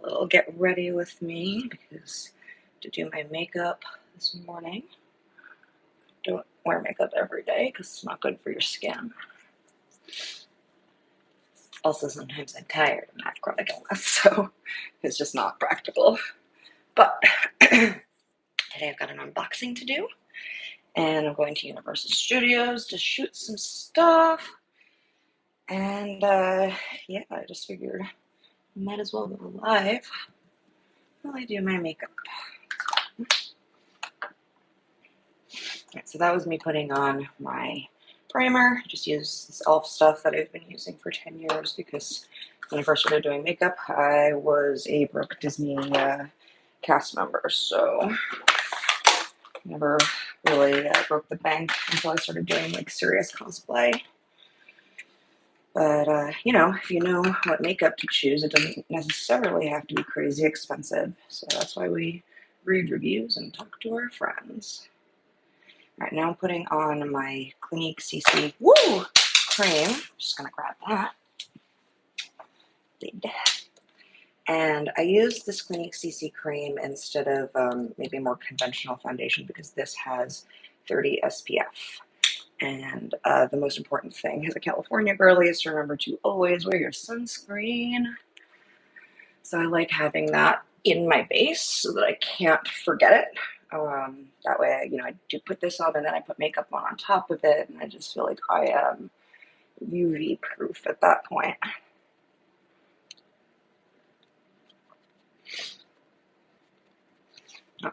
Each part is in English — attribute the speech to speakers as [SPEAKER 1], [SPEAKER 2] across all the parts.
[SPEAKER 1] little get ready with me because to do my makeup this morning. Don't wear makeup every day because it's not good for your skin. Also, sometimes I'm tired and have chronic illness, so it's just not practical. But today I've got an unboxing to do, and I'm going to Universal Studios to shoot some stuff. And yeah, I just figured I might as well go live while I do my makeup. Right, so that was me putting on my primer. I just used this e.l.f. stuff that I've been using for 10 years because when I first started doing makeup, I was a broke Disney cast member, so never really broke the bank until I started doing like serious cosplay. But, you know, if you know what makeup to choose, it doesn't necessarily have to be crazy expensive. So that's why we read reviews and talk to our friends. All right, now I'm putting on my Clinique CC cream. I'm just going to grab that. And I use this Clinique CC cream instead of maybe more conventional foundation because this has 30 SPF. And the most important thing as a California girlie is to remember to always wear your sunscreen. So I like having that in my base so that I can't forget it. That way, you know, I do put this on and then I put makeup on top of it, and I just feel like I am UV proof at that point.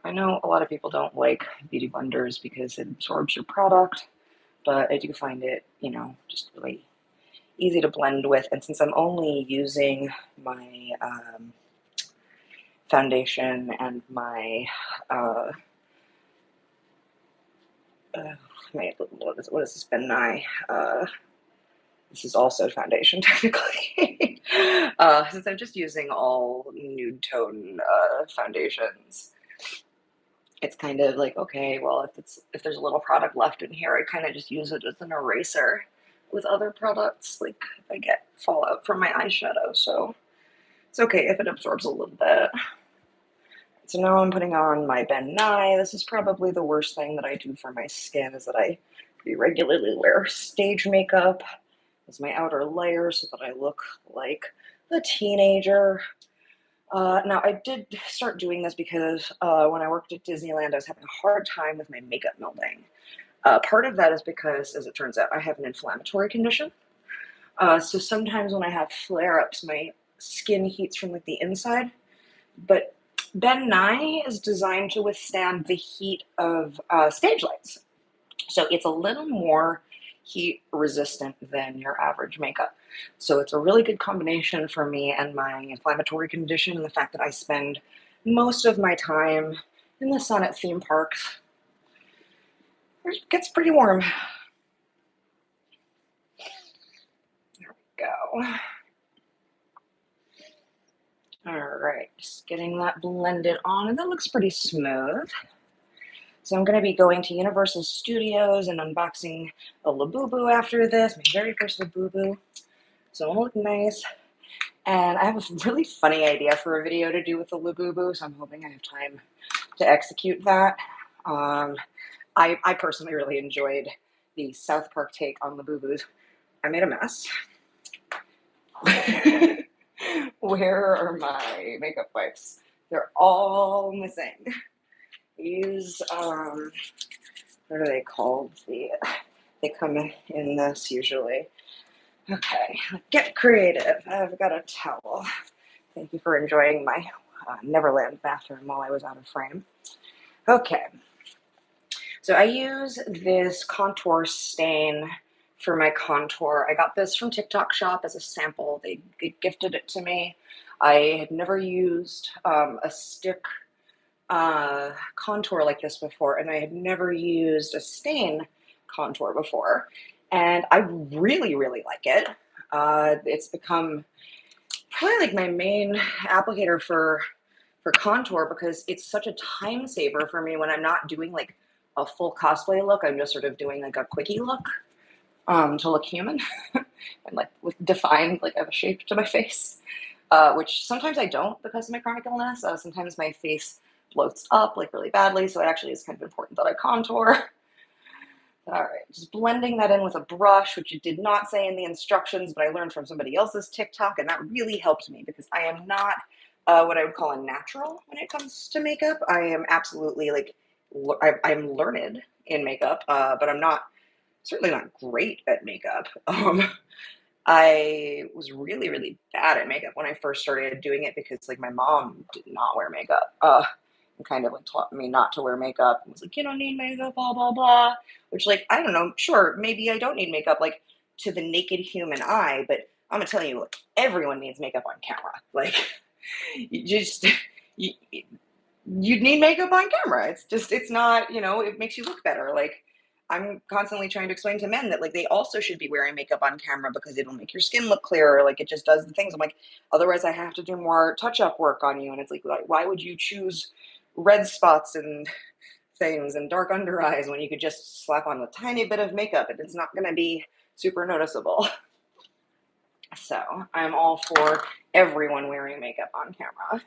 [SPEAKER 1] I know a lot of people don't like beauty blenders because it absorbs your product, but I do find it, you know, just really easy to blend with. And since I'm only using my foundation and my what is this, Ben Nye? This is also foundation, technically. Since I'm just using all nude tone foundations, it's kind of like, okay, well, if there's a little product left in here, I kind of just use it as an eraser with other products, like if I get fallout from my eyeshadow. So it's okay if it absorbs a little bit. So now I'm putting on my Ben Nye. This is probably the worst thing that I do for my skin, is that I pretty regularly wear stage makeup as my outer layer so that I look like a teenager. Now, I did start doing this because when I worked at Disneyland, I was having a hard time with my makeup melting. Part of that is because, as it turns out, I have an inflammatory condition. So sometimes when I have flare-ups, my skin heats from like the inside. But Ben Nye is designed to withstand the heat of stage lights. So it's a little more heat resistant than your average makeup. So it's a really good combination for me and my inflammatory condition, and the fact that I spend most of my time in the sun at theme parks. It gets pretty warm. There we go. All right, just getting that blended on, and that looks pretty smooth. So I'm going to be going to Universal Studios and unboxing a Labubu after this, my very first Labubu. So it'll look nice. And I have a really funny idea for a video to do with the Labubu, so I'm hoping I have time to execute that. I personally really enjoyed the South Park take on Labubus. I made a mess. Where are my makeup wipes? They're all missing. These, what are they called? They come in this usually. Okay, get creative. I've got a towel. Thank you for enjoying my Neverland bathroom while I was out of frame. Okay, so I use this contour stain for my contour. I got this from TikTok Shop as a sample. They gifted it to me. I had never used a stick contour like this before, and I had never used a stain contour before, and I really, really like it. It's become probably like my main applicator for contour because it's such a time saver for me when I'm not doing like a full cosplay look. I'm just sort of doing like a quickie look to look human and like with defined, like I have a shape to my face. which sometimes I don't because of my chronic illness. Sometimes my face bloats up like really badly, so it actually is kind of important that I contour. All right, just blending that in with a brush, which it did not say in the instructions, but I learned from somebody else's TikTok, and that really helped me because I am not what I would call a natural when it comes to makeup. I am absolutely like, I'm learned in makeup, but I'm not, certainly not great at makeup. I was really, really bad at makeup when I first started doing it because like my mom did not wear makeup. And kind of like taught me not to wear makeup and was like, you don't need makeup, blah, blah, blah. Which like, I don't know, sure, maybe I don't need makeup like to the naked human eye, but I'm gonna tell you, everyone needs makeup on camera. Like you just you, you need makeup on camera. It's just, it's not, it makes you look better. Like I'm constantly trying to explain to men that like they also should be wearing makeup on camera because it'll make your skin look clearer. Like it just does the things. I'm like, otherwise I have to do more touch-up work on you. And it's like, why would you choose red spots and things and dark under eyes when you could just slap on a tiny bit of makeup and it's not going to be super noticeable? So I'm all for everyone wearing makeup on camera.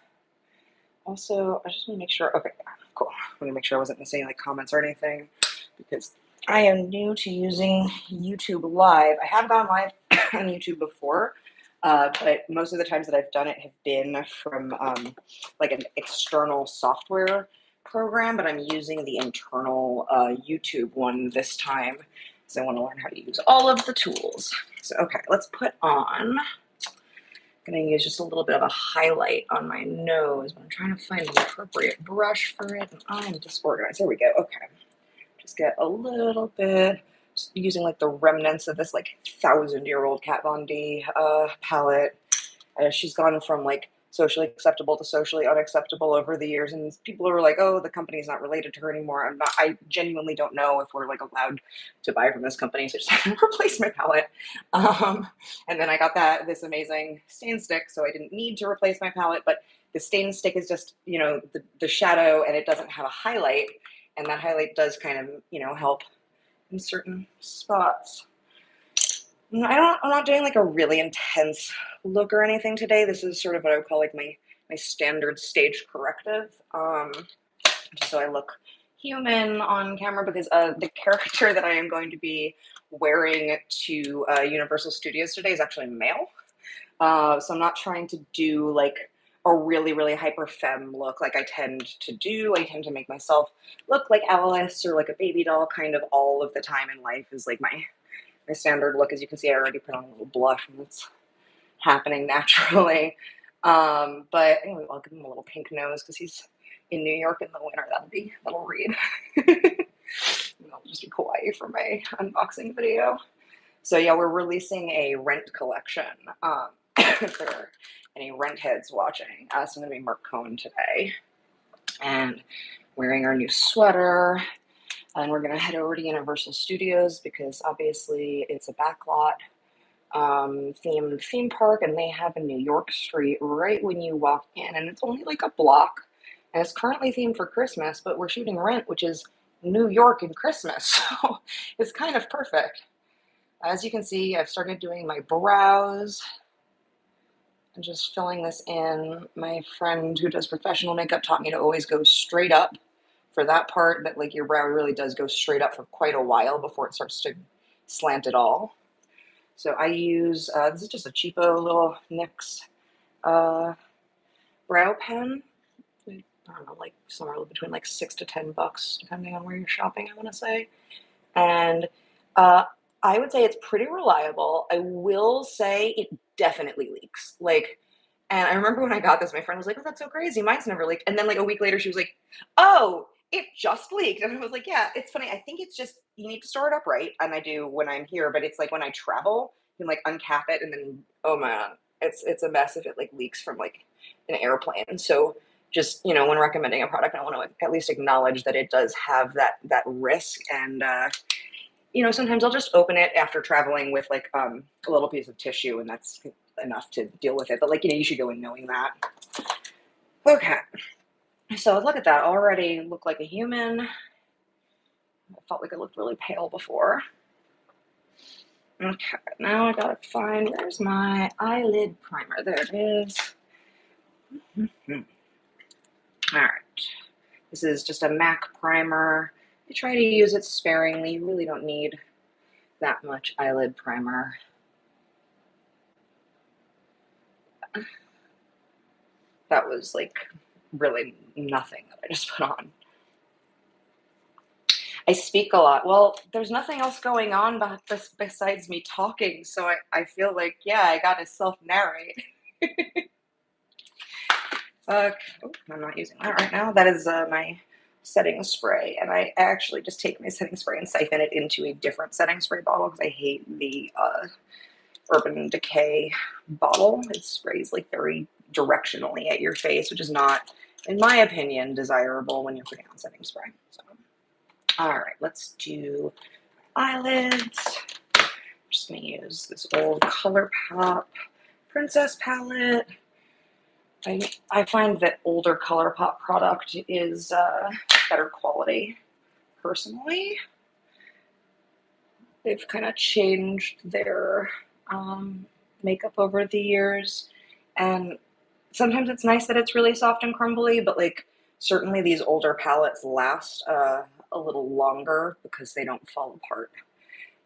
[SPEAKER 1] Also, I just want to make sure, okay, cool. I want to make sure I wasn't missing like comments or anything because I am new to using YouTube Live. I have gone live on YouTube before, but most of the times that I've done it have been from like an external software program, but I'm using the internal YouTube one this time because I want to learn how to use all of the tools. So, okay, let's put on, I'm going to use just a little bit of a highlight on my nose, but I'm trying to find an appropriate brush for it, and I'm disorganized. There we go. Okay. Just get a little bit, just using like the remnants of this like 1,000-year-old Kat Von D palette. She's gone from like socially acceptable to socially unacceptable over the years, and people are like, oh, the company's not related to her anymore. I genuinely don't know if we're like allowed to buy from this company, so I just had to replace my palette. And then I got this amazing stain stick, so I didn't need to replace my palette, but the stain stick is just, the shadow, and it doesn't have a highlight, and that highlight does kind of, help in certain spots. I'm not doing like a really intense look or anything today. This is sort of what I would call like my standard stage corrective. Just so I look human on camera because the character that I am going to be wearing to Universal Studios today is actually male. So I'm not trying to do like a really, really hyper femme look like I tend to do. I tend to make myself look like Alice or like a baby doll kind of all of the time in life is like my standard look. As you can see, I already put on a little blush and it's happening naturally. But anyway, I'll give him a little pink nose because he's in New York in the winter. That'll read. I'll just be quiet for my unboxing video. So yeah, we're releasing a Rent collection. If there are any Rent heads watching, so I'm gonna be Mark Cohen today, and wearing our new sweater. And we're gonna head over to Universal Studios because obviously it's a backlot themed theme park, and they have a New York street right when you walk in, and it's only like a block, and it's currently themed for Christmas, but we're shooting Rent, which is New York and Christmas, so it's kind of perfect. As you can see, I've started doing my brows and just filling this in. My friend who does professional makeup taught me to always go straight up for that part, that like your brow really does go straight up for quite a while before it starts to slant at all. So I use, this is just a cheapo little NYX brow pen. I don't know, like somewhere between like $6 to $10, depending on where you're shopping, I want to say. And I would say it's pretty reliable. I will say it definitely leaks. Like, and I remember when I got this, my friend was like, oh, that's so crazy. Mine's never leaked. And then like a week later, she was like, oh, it just leaked. And I was like, yeah, it's funny. I think it's just, you need to store it upright. And I do when I'm here, but it's like when I travel, you can like uncap it and then, oh man, it's a mess if it like leaks from like an airplane. So just, when recommending a product, I want to at least acknowledge that it does have that risk. And, sometimes I'll just open it after traveling with like a little piece of tissue, and that's enough to deal with it. But like, you should go in knowing that. Okay. So look at that. Already look like a human. I felt like I looked really pale before. Okay, now I gotta find, where's my eyelid primer? There it is. Alright, this is just a MAC primer. I try to use it sparingly. You really don't need that much eyelid primer. That was like really nothing that I just put on. I speak a lot. Well, there's nothing else going on besides me talking, so I feel like, yeah, I gotta self-narrate. Oh, I'm not using that right now. That is my setting spray, and I actually just take my setting spray and siphon it into a different setting spray bottle because I hate the Urban Decay bottle. It sprays like very directionally at your face, which is not, in my opinion, desirable when you're putting on setting spray. So, all right, let's do eyelids. I'm just gonna use this old ColourPop Princess palette. I find that older ColourPop product is better quality, personally. They've kind of changed their makeup over the years, and sometimes it's nice that it's really soft and crumbly, but like certainly these older palettes last a little longer because they don't fall apart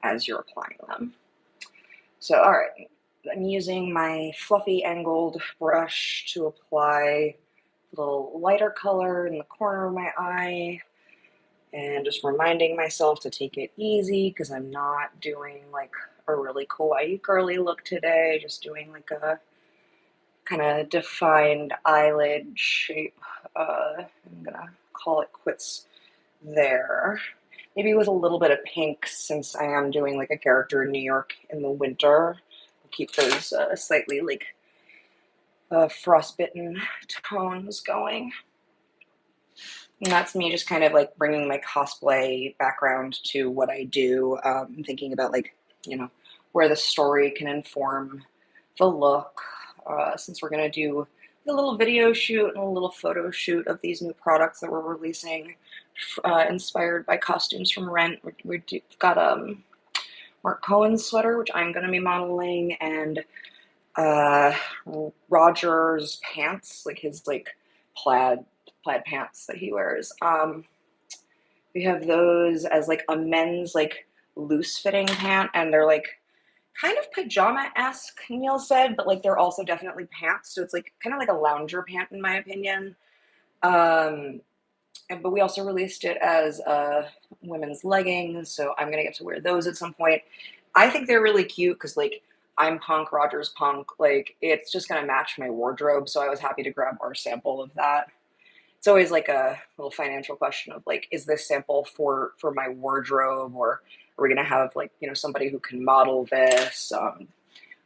[SPEAKER 1] as you're applying them. So, all right, I'm using my fluffy angled brush to apply a little lighter color in the corner of my eye, and just reminding myself to take it easy because I'm not doing like a really kawaii girly look today, just doing like a kind of defined eyelid shape. I'm gonna call it quits there. Maybe with a little bit of pink since I am doing like a character in New York in the winter. I'll keep those slightly like frostbitten tones going. And that's me just kind of like bringing my cosplay background to what I do, thinking about like, you know, where the story can inform the look. Since we're going to do a little video shoot and a little photo shoot of these new products that we're releasing, inspired by costumes from Rent. We've got Mark Cohen's sweater, which I'm going to be modeling, and Roger's pants, like his like plaid pants that he wears. We have those as like a men's like loose fitting pant, and they're like kind of pajama-esque, Neil said, but like they're also definitely pants, so it's like kind of like a lounger pant in my opinion. But we also released it as women's leggings, so I'm gonna get to wear those at some point. I think they're really cute because like I'm punk, Roger's punk, like it's just gonna match my wardrobe, so I was happy to grab our sample of that. It's always like a little financial question of like, is this sample for my wardrobe, or are we gonna have like, you know, somebody who can model this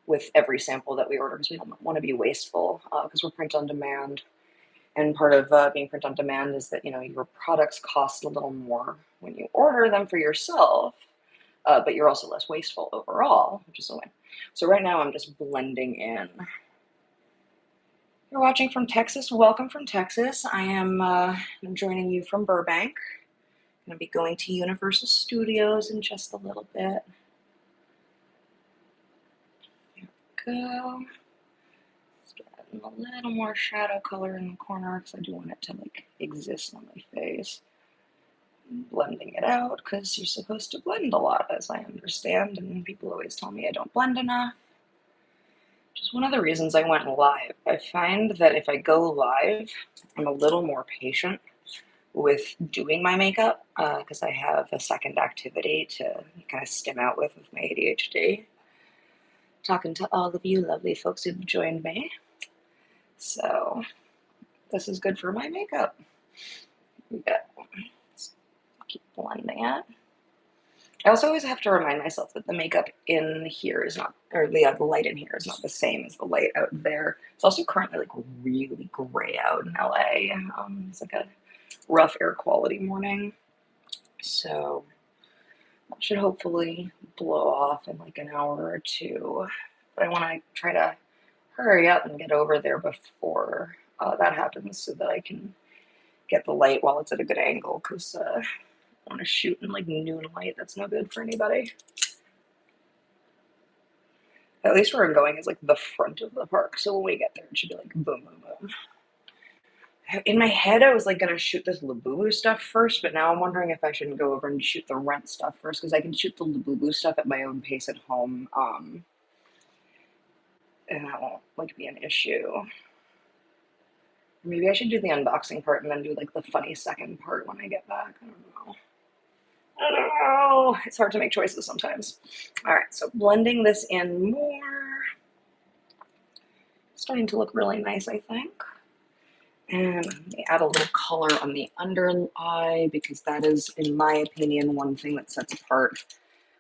[SPEAKER 1] with every sample that we order, because we don't want to be wasteful because we're print on demand. And part of being print on demand is that, you know, your products cost a little more when you order them for yourself, but you're also less wasteful overall, which is a win. So right now I'm just blending in. You're watching from Texas. Welcome from Texas. I'm joining you from Burbank. I'm going to be going to Universal Studios in just a little bit. There we go. A little more shadow color in the corner because I do want it to like exist on my face. Blending it out because you're supposed to blend a lot, as I understand, and people always tell me I don't blend enough. Which is one of the reasons I went live. I find that if I go live, I'm a little more patient with doing my makeup because I have a second activity to kind of stim out with my ADHD. Talking to all of you lovely folks who've joined me. So this is good for my makeup. Let's keep blending it. I also always have to remind myself that the makeup in here is not, or the light in here is not the same as the light out there. It's also currently like really gray out in LA. It's like a rough air quality morning. So that should hopefully blow off in like an hour or two. But I want to try to hurry up and get over there before that happens so that I can get the light while it's at a good angle, because I want to shoot in like noon light. That's no good for anybody. At least where I'm going is like the front of the park, so when we get there, it should be like boom, boom, boom. In my head, I was like gonna shoot this Labubu stuff first, but now I'm wondering if I shouldn't go over and shoot the rent stuff first because I can shoot the Labubu stuff at my own pace at home, and that won't like be an issue. Maybe I should do the unboxing part and then do like the funny second part when I get back. I don't know. I don't know. It's hard to make choices sometimes. All right, so blending this in more. Starting to look really nice, I think. And add a little color on the under eye because that is, in my opinion, one thing that sets apart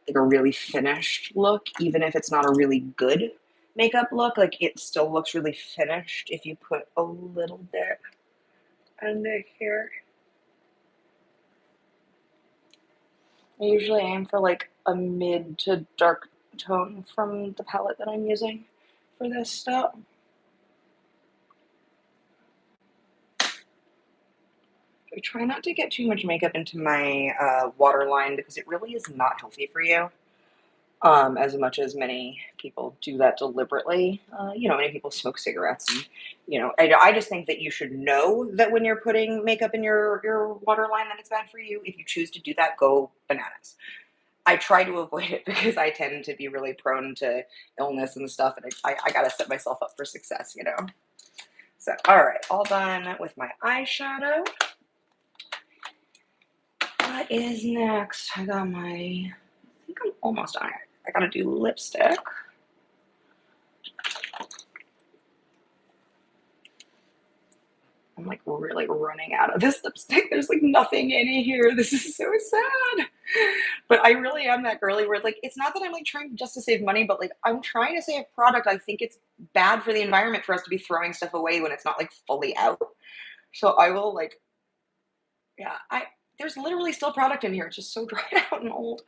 [SPEAKER 1] like a really finished look, even if it's not a really good makeup look, like it still looks really finished if you put a little bit under here. I usually aim for like a mid to dark tone from the palette that I'm using for this step. I try not to get too much makeup into my waterline because it really is not healthy for you. As much as many people do that deliberately. Many people smoke cigarettes, and I just think that you should know that when you're putting makeup in your waterline that it's bad for you. If you choose to do that, go bananas. I try to avoid it because I tend to be really prone to illness and stuff, and I gotta set myself up for success, you know. So, all right, all done with my eyeshadow. What is next? I think I'm almost on it. I gotta do lipstick. I'm like really running out of this lipstick. There's like nothing in here. This is so sad. But I really am that girly where like it's not that I'm like trying just to save money, but like I'm trying to save product. I think it's bad for the environment for us to be throwing stuff away when it's not like fully out. So I will like, yeah, there's literally still product in here. It's just so dried out and old.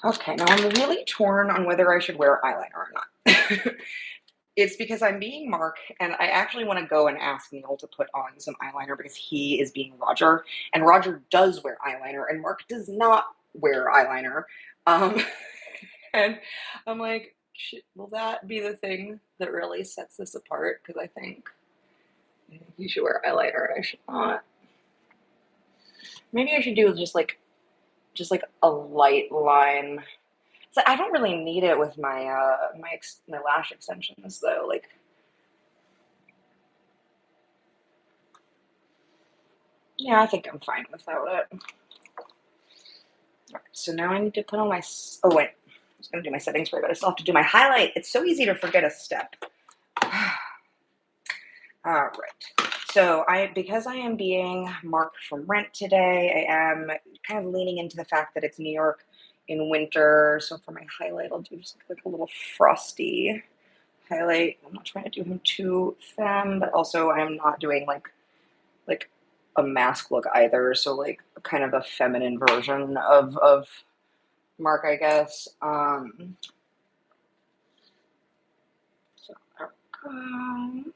[SPEAKER 1] Okay, now I'm really torn on whether I should wear eyeliner or not. It's because I'm being Mark, and I actually want to go and ask Neil to put on some eyeliner because he is being Roger, and Roger does wear eyeliner, and Mark does not wear eyeliner. Um, and I'm like, will that be the thing that really sets this apart? Because I think you should wear eyeliner, and I should not. Maybe I should do just like a light line. So I don't really need it with my lash extensions though. Like, yeah, I think I'm fine without it. Right, so now I need to put on my. Oh wait, I was gonna do my setting spray, but I still have to do my highlight. It's so easy to forget a step. All right. So because I am being Mark from Rent today, I am kind of leaning into the fact that it's New York in winter. So for my highlight, I'll do just like a little frosty highlight. I'm not trying to do him too femme, but also I'm not doing like a mask look either. So like kind of a feminine version of Mark, I guess. So there we go.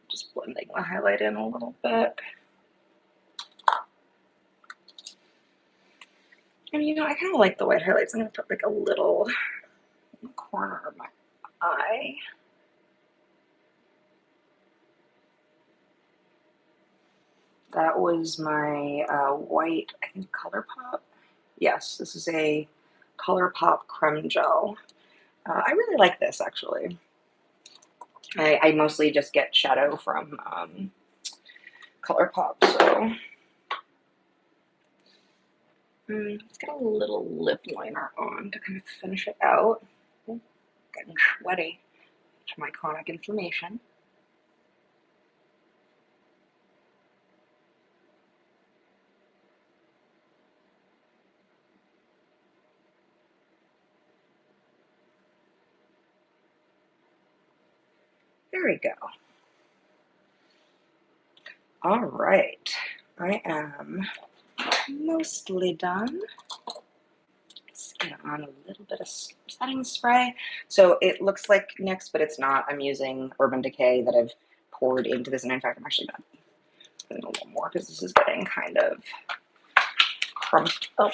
[SPEAKER 1] Just blending the highlight in a little bit. And I kind of like the white highlights. I'm gonna put like a little in the corner of my eye. That was my white, I think, ColourPop. Yes, this is a ColourPop creme gel. I really like this actually. I mostly just get shadow from ColourPop, so let's get a little lip liner on to kind of finish it out. Ooh, getting sweaty from my chronic inflammation. There we go. All right, I am mostly done. Let's get on a little bit of setting spray. So it looks like NYX, but it's not. I'm using Urban Decay that I've poured into this, and in fact, I'm actually going to put in a little more because this is getting kind of crumped up.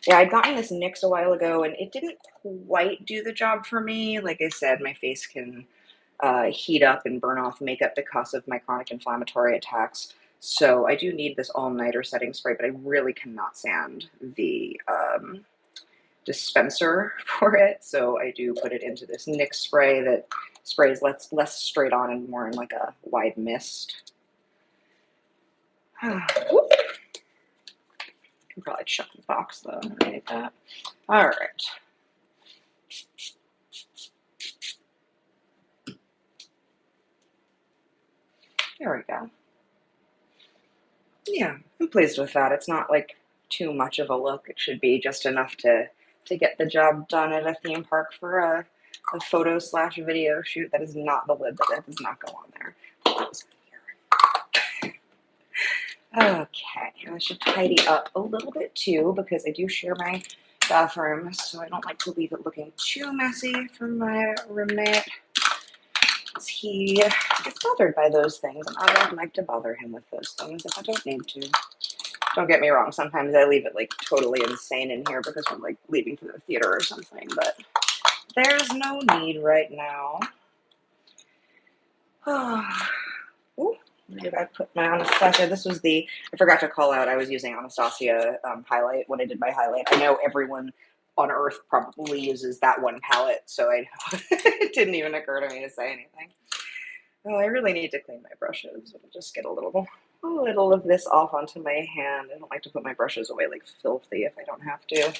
[SPEAKER 1] Yeah, I'd gotten this NYX a while ago, and it didn't quite do the job for me. Like I said, my face can heat up and burn off makeup because of my chronic inflammatory attacks. So I do need this all-nighter setting spray, but I really cannot stand the dispenser for it. So I do put it into this NYX spray that sprays less straight on and more in like a wide mist. Can probably chuck the box though. I need that. All right. There we go. Yeah, I'm pleased with that. It's not like too much of a look. It should be just enough to get the job done at a theme park for a photo / video shoot. That is not the lid. That does not go on there. Okay, I should tidy up a little bit too because I do share my bathroom, so I don't like to leave it looking too messy for my roommate. He gets bothered by those things, and I don't like to bother him with those things if I don't need to. Don't get me wrong, sometimes I leave it like totally insane in here because we're like leaving for the theater or something, but there's no need right now. Ooh, where did I put my Anastasia? This was I forgot to call out, I was using Anastasia highlight when I did my highlight. I know everyone on Earth probably uses that one palette, so it didn't even occur to me to say anything. Oh, I really need to clean my brushes. I'll just get a little of this off onto my hand. I don't like to put my brushes away like filthy if I don't have to.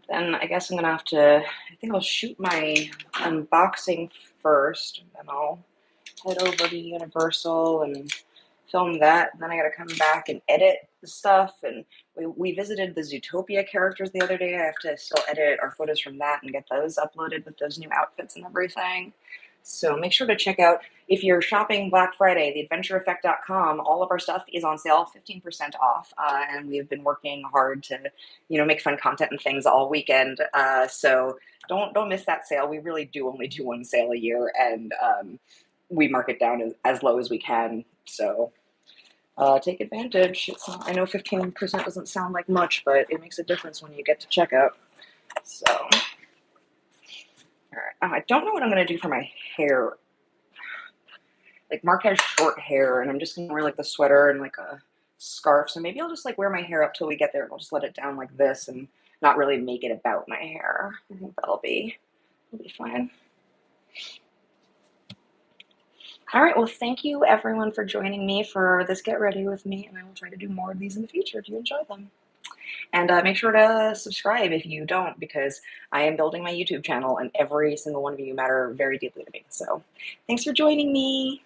[SPEAKER 1] Then I guess I'm gonna have to, I think I'll shoot my unboxing first, and then I'll head over to Universal and film that. And then I gotta come back and edit the stuff. And we visited the Zootopia characters the other day. I have to still edit our photos from that and get those uploaded with those new outfits and everything. So make sure to check out, if you're shopping Black Friday, theadventureeffect.com, all of our stuff is on sale, 15% off. And we've been working hard to, make fun content and things all weekend. So don't miss that sale. We really do only do one sale a year, and we mark it down as low as we can. So take advantage. I know 15% doesn't sound like much, but it makes a difference when you get to checkout. So, all right. I don't know what I'm going to do for my hair. Like, Mark has short hair, and I'm just going to wear like the sweater and like a scarf. So maybe I'll just like wear my hair up till we get there, and I'll just let it down like this and not really make it about my hair. I think that'll be fine. All right, well, thank you everyone for joining me for this Get Ready with me, and I will try to do more of these in the future if you enjoy them. And make sure to subscribe if you don't, because I am building my YouTube channel, and every single one of you matter very deeply to me. So thanks for joining me.